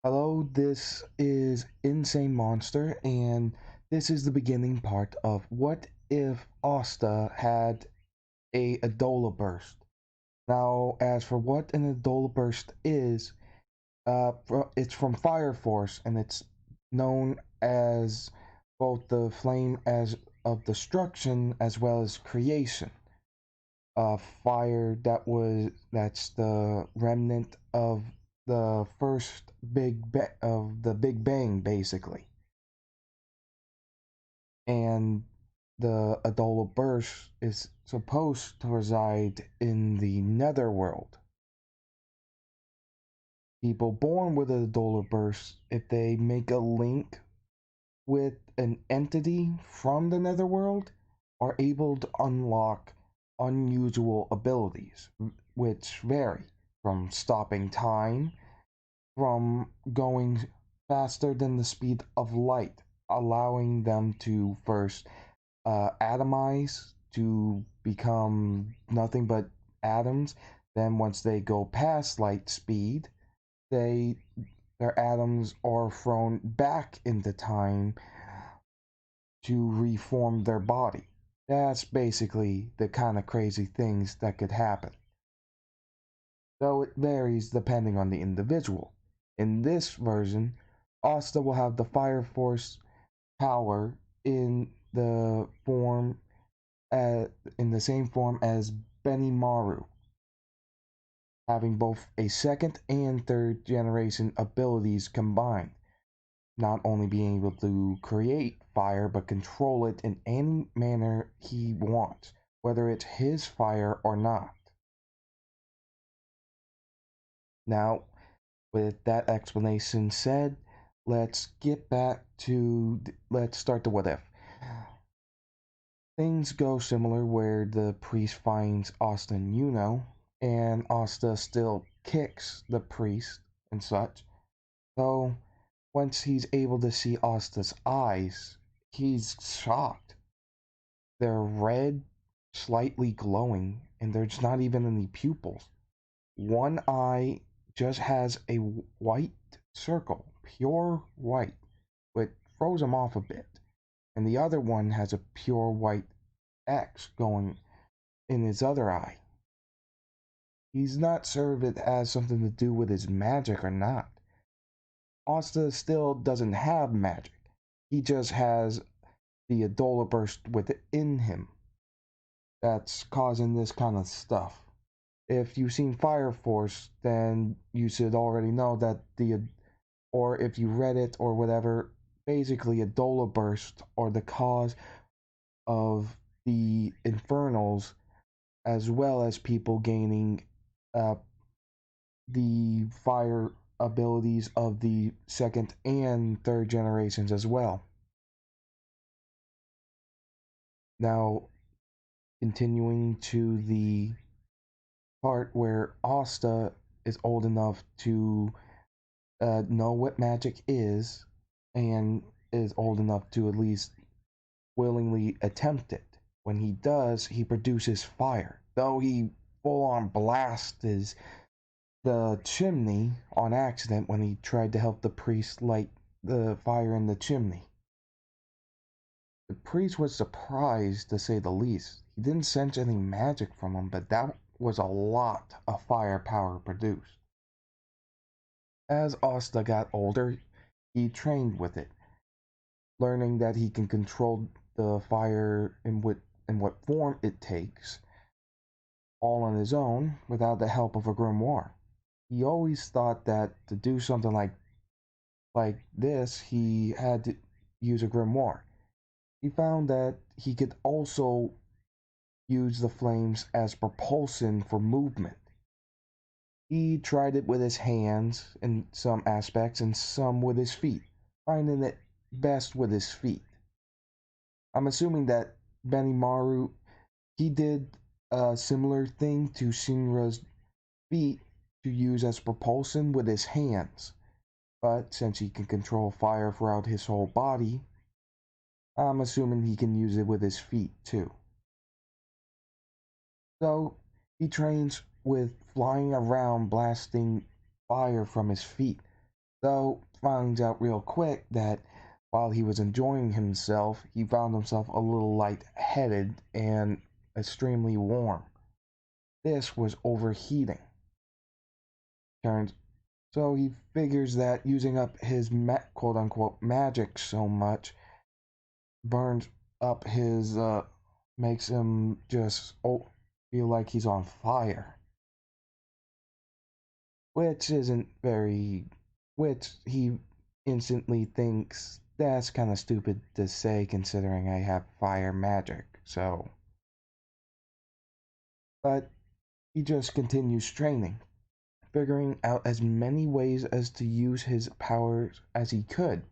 Hello, this is Insane Monster, and this is the beginning part of what if Asta had a Adolla Burst. Now, as for what an Adolla Burst is, it's from Fire Force, and it's known as both the flame as of destruction as well as creation. Fire that's the remnant of the first of the Big Bang, basically. And the Adolla Burst is supposed to reside in the netherworld. People born with a Adolla Burst, if they make a link with an entity from the netherworld, are able to unlock unusual abilities, which vary from stopping time, from going faster than the speed of light, allowing them to first atomize to become nothing but atoms. Then once they go past light speed, they their atoms are thrown back into time to reform their body. That's basically the kind of crazy things that could happen. Though it varies depending on the individual. In this version, Asta will have the Fire Force power uh, in the same form as Benimaru, having both a second and third generation abilities combined, not only being able to create fire but control it in any manner he wants, whether it's his fire or not. Now, with that explanation said, let's start the what if. Things go similar where the priest finds Asta and Yuno, and Asta still kicks the priest and such. So once he's able to see Asta's eyes, he's shocked. They're red, slightly glowing, and there's not even any pupils. One eye just has a white circle, pure white, which throws him off a bit. And the other one has a pure white X going in his other eye. He's not sure if it has something to do with his magic or not. Asta still doesn't have magic. He just has the Adolla Burst within him that's causing this kind of stuff. If you've seen Fire Force, then you should already know that or if you read it or whatever, basically Adolla Burst are the cause of the Infernals, as well as people gaining uh, the fire abilities of the second and third generations as well. Now, continuing to the part where Asta is old enough to know what magic is and is old enough to at least willingly attempt it. When he does, he produces fire. Though he full on blasts the chimney on accident when he tried to help the priest light the fire in the chimney. The priest was surprised, to say the least. He didn't sense any magic from him, but that was a lot of firepower produced. As Asta got older, he trained with it, learning that he can control the fire in what form it takes, all on his own, without the help of a grimoire. He always thought that to do something like this, he had to use a grimoire. He found that he could also use the flames as propulsion for movement. He tried it with his hands in some aspects and some with his feet, finding it best with his feet. I'm assuming that Benimaru, he did a similar thing to Shinra's feet to use as propulsion with his hands. But since he can control fire throughout his whole body, I'm assuming he can use it with his feet too. So he trains with flying around blasting fire from his feet. Though finds out real quick that while he was enjoying himself, he found himself a little light-headed and extremely warm. This was overheating. Turns So he figures that using up his quote unquote magic so much burns up his makes him just feel like he's on fire, which isn't very which he instantly thinks that's kind of stupid to say considering I have fire magic. So, but he just continues training, figuring out as many ways as to use his powers as he could,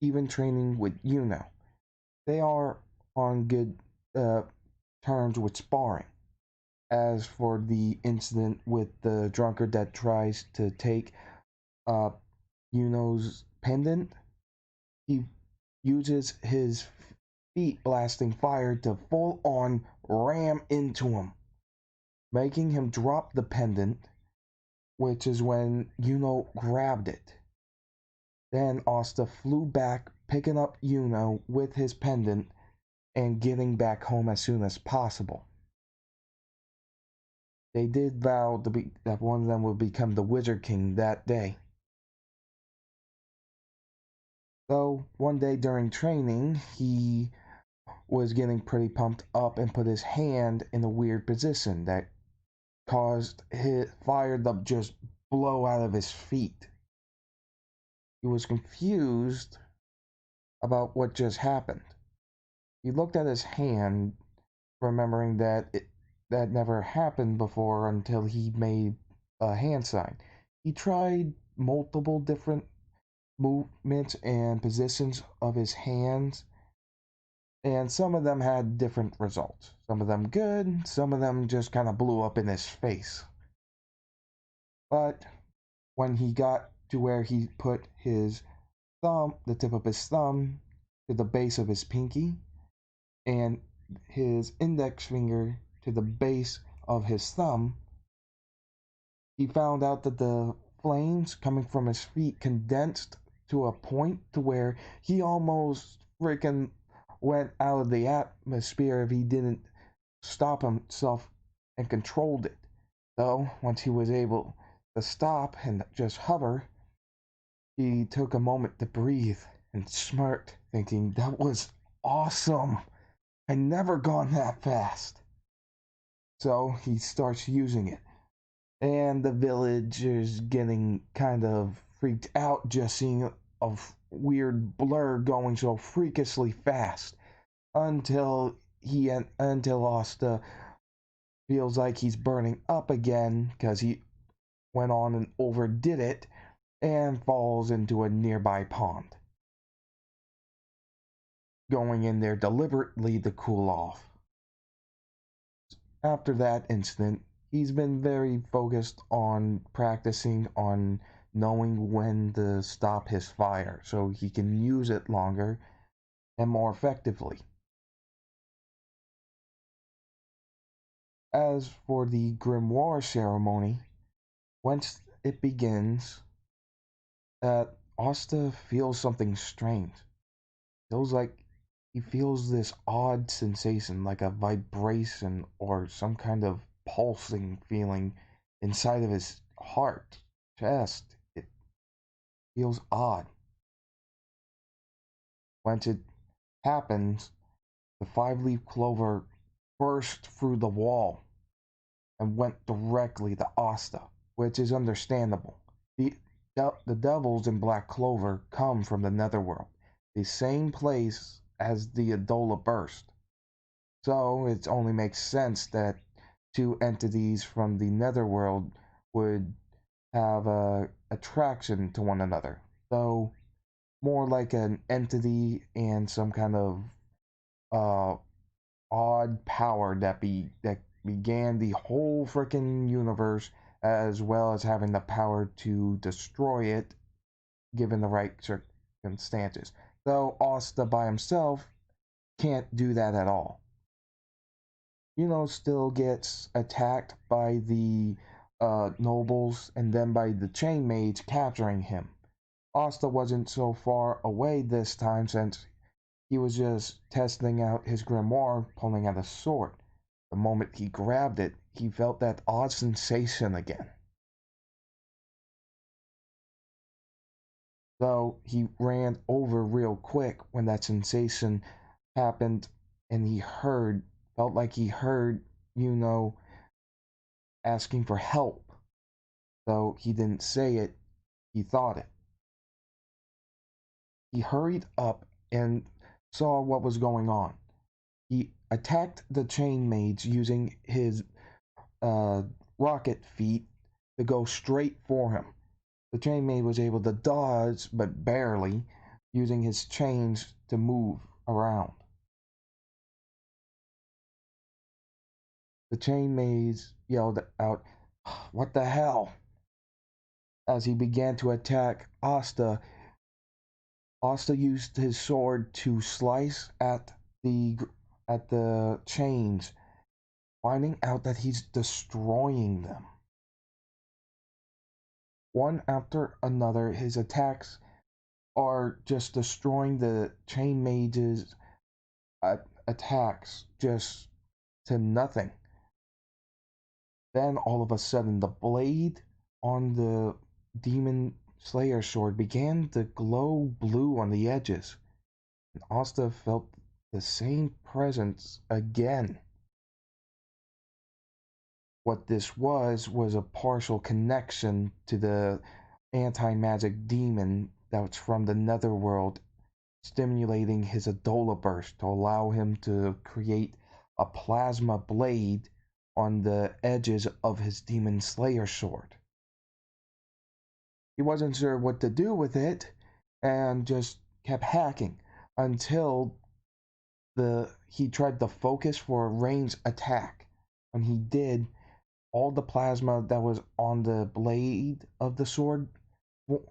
even training with Yuno. They are on good uh, terms with sparring. As for the incident with the drunkard that tries to take uh, Yuno's pendant, he uses his feet blasting fire to full on ram into him, making him drop the pendant, which is when Yuno grabbed it. Then Asta flew back, picking up Yuno with his pendant and getting back home as soon as possible. They did vow that one of them would become the Wizard King that day. Though one day during training, he was getting pretty pumped up and put his hand in a weird position that caused his fire to just blow out of his feet. He was confused about what just happened. He looked at his hand, remembering that never happened before until he made a hand sign. He tried multiple different movements and positions of his hands, and some of them had different results. Some of them good, some of them just kind of blew up in his face. But when he got to where he put his the tip of his thumb to the base of his pinky, and his index finger to the base of his thumb, he found out that the flames coming from his feet condensed to a point to where he almost freaking went out of the atmosphere if he didn't stop himself and controlled it. Though, once he was able to stop and just hover, he took a moment to breathe and smirked, thinking, that was awesome. I never gone that fast. So he starts using it. And the village is getting kind of freaked out just seeing a weird blur going so freakishly fast until Asta feels like he's burning up again because he went on and overdid it and falls into a nearby pond, going in there deliberately to cool off. After that incident, he's been very focused on practicing on knowing when to stop his fire so he can use it longer and more effectively. As for the Grimoire Ceremony, once it begins, Asta feels something strange. Feels like he feels this odd sensation, like a vibration or some kind of pulsing feeling inside of his heart, chest. It feels odd. Once it happens, the five-leaf clover burst through the wall and went directly to Asta, which is understandable. The devils in black clover come from the netherworld, the same place as the Adolla Burst. So it only makes sense that two entities from the netherworld would have a attraction to one another. So more like an entity and some kind of uh, odd power that began the whole freaking universe, as well as having the power to destroy it given the right circumstances. Though Asta by himself can't do that at all. Still gets attacked by the nobles and then by the chain maids capturing him. Asta wasn't so far away this time since he was just testing out his grimoire, pulling out a sword. The moment he grabbed it, he felt that odd sensation again. So he ran over real quick when that sensation happened, and felt like he heard, asking for help. Though he didn't say it, he thought it. He hurried up and saw what was going on. He attacked the chain mage using his uh, rocket feet to go straight for him. The chain mage was able to dodge, but barely, using his chains to move around. The chain mage yelled out, "What the hell?" As he began to attack Asta. Asta used his sword to slice at the chains, finding out that he's destroying them. One after another, his attacks are just destroying the chain mage's attacks just to nothing. Then all of a sudden, the blade on the demon slayer sword began to glow blue on the edges, and Asta felt the same presence again. What this was a partial connection to the anti-magic demon that's from the netherworld, stimulating his Adolla Burst to allow him to create a plasma blade on the edges of his demon slayer sword. He wasn't sure what to do with it and just kept hacking until he tried to focus for a ranged attack. When he did, all the plasma that was on the blade of the sword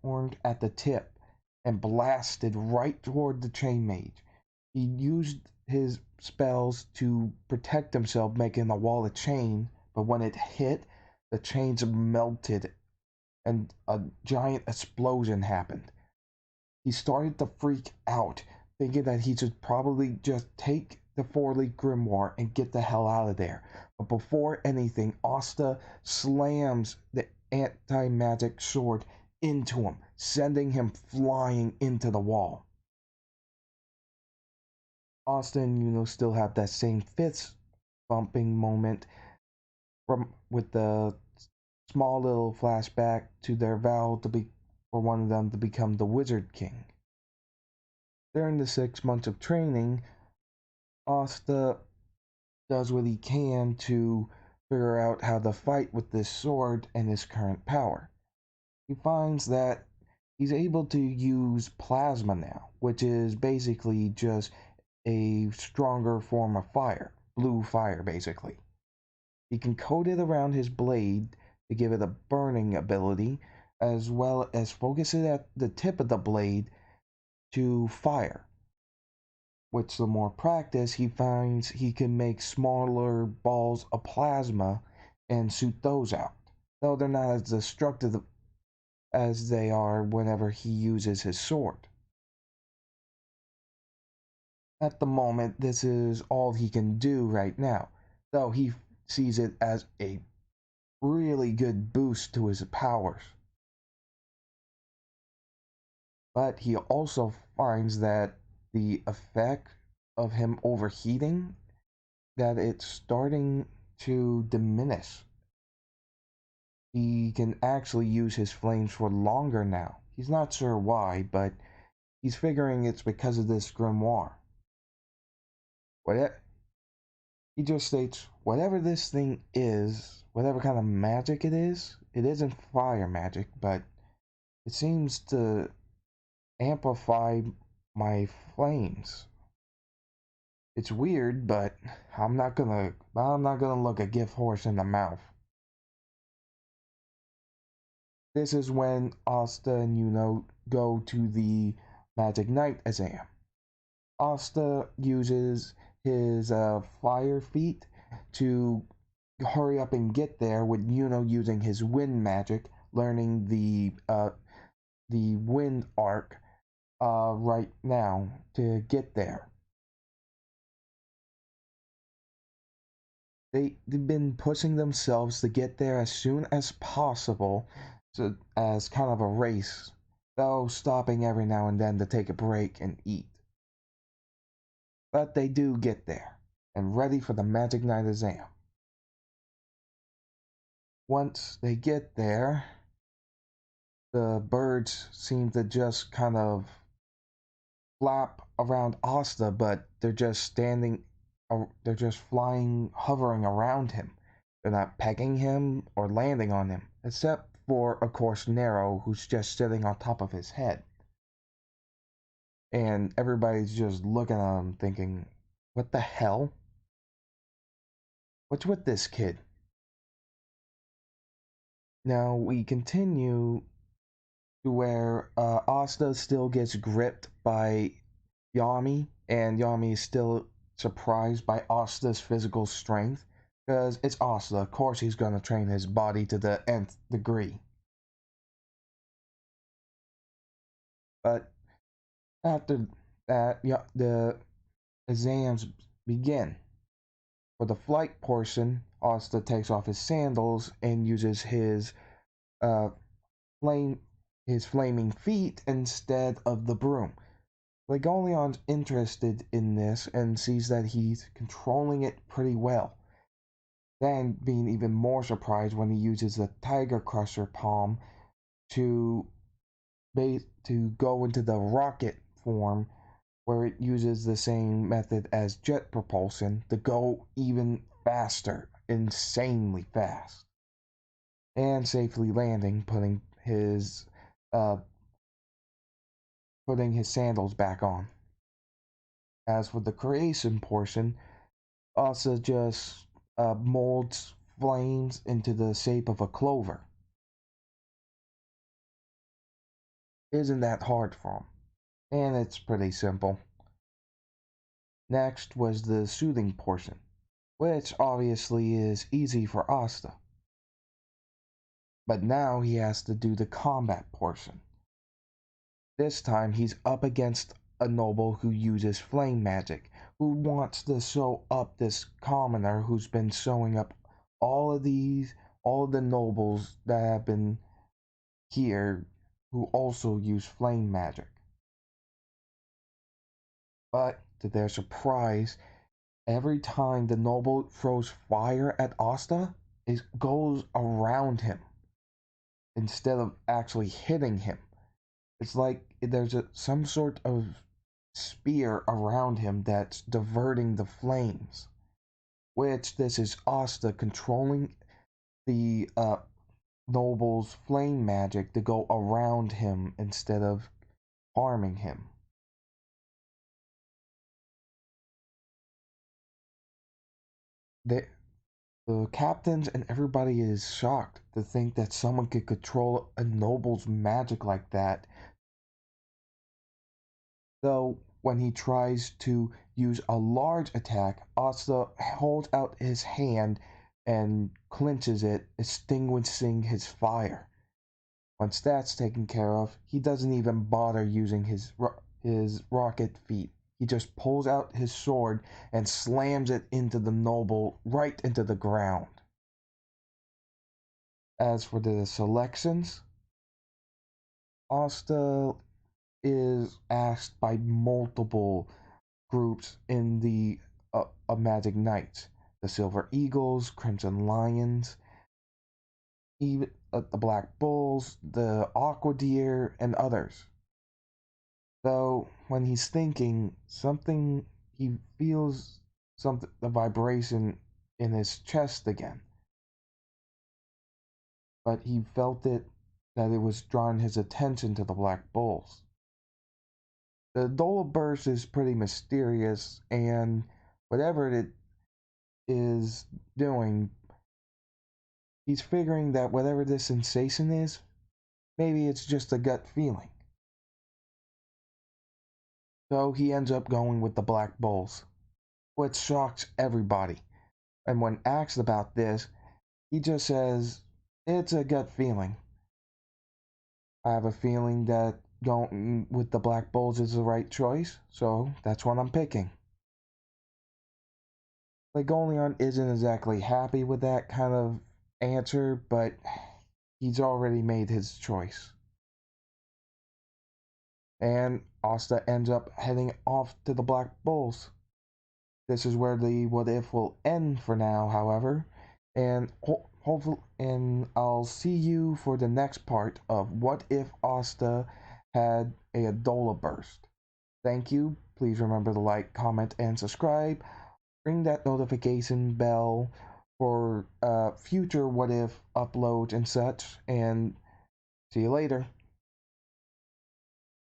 formed at the tip and blasted right toward the chain mage. He used his spells to protect himself, making a wall of chain, but when it hit, the chains melted and a giant explosion happened. He started to freak out, thinking that he should probably just take the four-leaf grimoire and get the hell out of there. But before anything, Asta slams the anti-magic sword into him, sending him flying into the wall. Asta and still have that same fist bumping moment with the small little flashback to their vow to be for one of them to become the Wizard King. During the 6 months of training, Asta does what he can to figure out how to fight with this sword and his current power. He finds that he's able to use plasma now, which is basically just a stronger form of fire, blue fire basically. He can coat it around his blade to give it a burning ability, as well as focus it at the tip of the blade to fire. With some more practice, he finds he can make smaller balls of plasma and shoot those out, though they're not as destructive as they are whenever he uses his sword. At the moment, this is all he can do right now, though he sees it as a really good boost to his powers. But he also finds that the effect of him overheating, that it's starting to diminish. He can actually use his flames for longer now. He's not sure why, but he's figuring it's because of this grimoire. What he just states, whatever this thing is, whatever kind of magic it isn't fire magic, but it seems to amplify my flames. It's weird, but I'm not gonna look a gift horse in the mouth. This is when Asta and go to the Magic Knight exam. Asta uses his fire feet to hurry up and get there, with using his wind magic, learning the the wind arc right now to get there. They've been pushing themselves to get there as soon as possible, so, as kind of a race, though stopping every now and then to take a break and eat. But they do get there, and ready for the Magic Night exam. Once they get there, the birds seem to just kind of flap around Asta, but they're just flying, hovering around him. They're not pecking him or landing on him, except for, of course, Nero, who's just sitting on top of his head. And everybody's just looking at him thinking, what the hell? What's with this kid? Now we continue to where Asta still gets gripped by Yami, and Yami is still surprised by Asta's physical strength, because it's Asta. Of course, he's gonna train his body to the nth degree. But after that, yeah, the exams begin. For the flight portion, Asta takes off his sandals and uses uh, flame his flaming feet instead of the broom. Legoleon's interested in this and sees that he's controlling it pretty well, then being even more surprised when he uses the Tiger Crusher palm to to go into the rocket form, where it uses the same method as jet propulsion to go even faster, insanely fast, and safely landing, uh, putting his sandals back on. As for the creation portion, Asa just molds flames into the shape of a clover. Isn't that hard for him? And it's pretty simple. Next was the soothing portion, which obviously is easy for Asta. But now he has to do the combat portion. This time he's up against a noble who uses flame magic, who wants to show up this commoner who's been showing up all of the nobles that have been here who also use flame magic. But to their surprise, every time the noble throws fire at Asta, it goes around him instead of actually hitting him. It's like there's some sort of spear around him that's diverting the flames. Which this is Asta controlling the noble's flame magic to go around him instead of harming him. The, the captains and everybody is shocked to think that someone could control a noble's magic like that. Though when he tries to use a large attack, Asta holds out his hand and clenches it, extinguishing his fire. Once that's taken care of, he doesn't even bother using his rocket feet. He just pulls out his sword and slams it into the noble right into the ground. As for the selections, Asta is asked by multiple groups in the Magic Knights, the Silver Eagles, Crimson Lions, even the Black Bulls, the Aqua Deer, and others. Though when he's thinking something, he feels something, the vibration in his chest again. But he felt that it was drawing his attention to the Black Bulls. The Adolla Burst is pretty mysterious, and whatever it is doing, he's figuring that whatever this sensation is, maybe it's just a gut feeling. So he ends up going with the Black Bulls, which shocks everybody. And when asked about this, he just says, it's a gut feeling. I have a feeling that going with the Black Bulls is the right choice, so that's what I'm picking. Legolion isn't exactly happy with that kind of answer, but he's already made his choice. And Asta ends up heading off to the Black Bulls. This is where the what if will end for now, however, and hopefully, and I'll see you for the next part of what if Asta had a Adolla Burst. Thank you. Please remember to like, comment, and subscribe. Ring that notification bell for future what if uploads and such. And see you later.